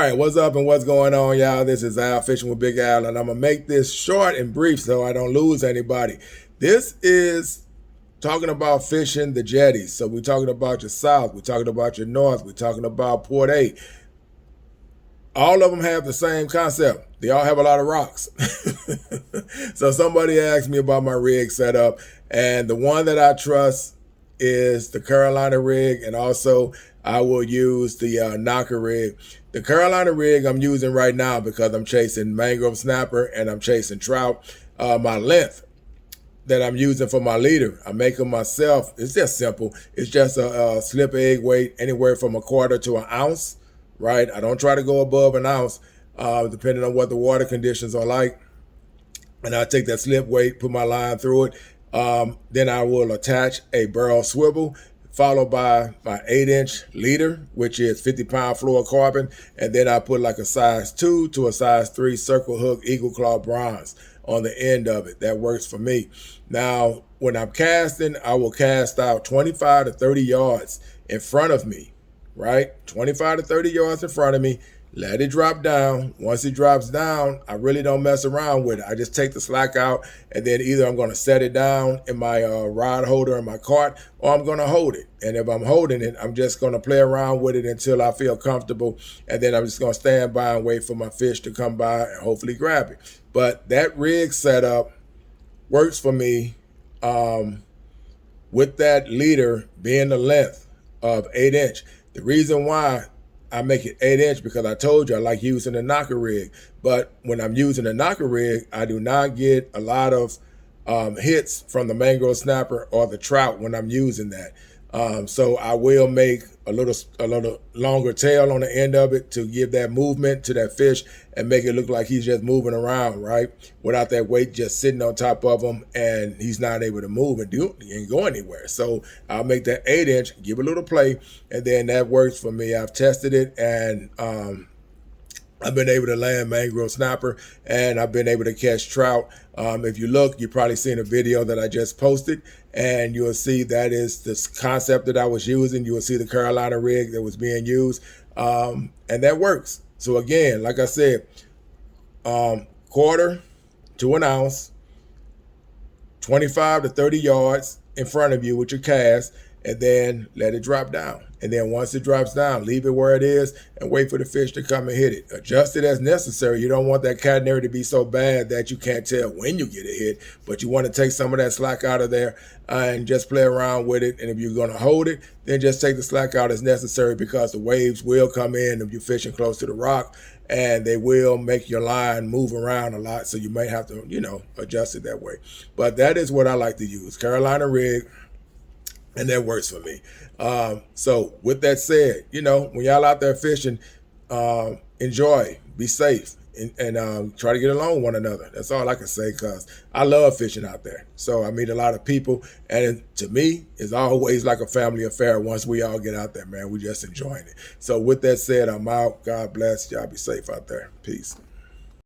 All right, what's up and what's going on, y'all? This is Al Fishing with Big Al, and I'm going to make this short and brief so I don't lose anybody. This is talking about fishing the jetties. So we're talking about your south, we're talking about your north, we're talking about Port A. All of them have the same concept. They all have a lot of rocks. So somebody asked me about my rig setup, and the one that I trust is the Carolina rig, and also I will use the knocker rig. The Carolina rig I'm using right now because I'm chasing mangrove snapper and I'm chasing trout. My length that I'm using for my leader, I make them myself. It's just simple. It's just a slip egg weight anywhere from 1/4 to 1 ounce, right? I don't try to go above 1 ounce, depending on what the water conditions are like. And I take that slip weight, put my line through it. Then I will attach a barrel swivel, followed by my 8-inch leader, which is 50-pound fluorocarbon. And then I put like a size 2 to a size 3 circle hook eagle claw bronze on the end of it. That works for me. Now, when I'm casting, I will cast out 25 to 30 yards in front of me, right? 25 to 30 yards in front of me. Let it drop down. Once it drops down, I really don't mess around with it. I just take the slack out, and then either I'm going to set it down in my rod holder in my cart, or I'm going to hold it. And if I'm holding it, I'm just going to play around with it until I feel comfortable, and then I'm just going to stand by and wait for my fish to come by and hopefully grab it. But that rig setup works for me with that leader being the length of 8-inch. The reason why I make it 8-inch because I told you I like using the knocker rig. But when I'm using the knocker rig, I do not get a lot of hits from the mangrove snapper or the trout when I'm using that. So I will make a little longer tail on the end of it to give that movement to that fish and make it look like he's just moving around, right? Without that weight just sitting on top of him and he's not able to move and he ain't go anywhere. So I'll make that 8-inch, give a little play, and then that works for me. I've tested it, and I've been able to land mangrove snapper, and I've been able to catch trout. If you look, you've probably seen a video that I just posted, and you'll see that is this concept that I was using. You will see the Carolina rig that was being used, and that works. So again, like I said, 1/4 to 1 ounce, 25 to 30 yards in front of you with your cast, and then let it drop down. And then once it drops down, leave it where it is and wait for the fish to come and hit it. Adjust it as necessary. You don't want that catenary to be so bad that you can't tell when you get a hit, but you want to take some of that slack out of there and just play around with it. And if you're going to hold it, then just take the slack out as necessary, because the waves will come in if you're fishing close to the rock, and they will make your line move around a lot. So you may have to, adjust it that way. But that is what I like to use, Carolina rig. And that works for me. So with that said, when y'all out there fishing, enjoy, be safe, and try to get along with one another. That's all I can say, because I love fishing out there. So I meet a lot of people, and to me, it's always like a family affair once we all get out there, man. We just enjoying it. So with that said, I'm out. God bless. Y'all be safe out there. Peace.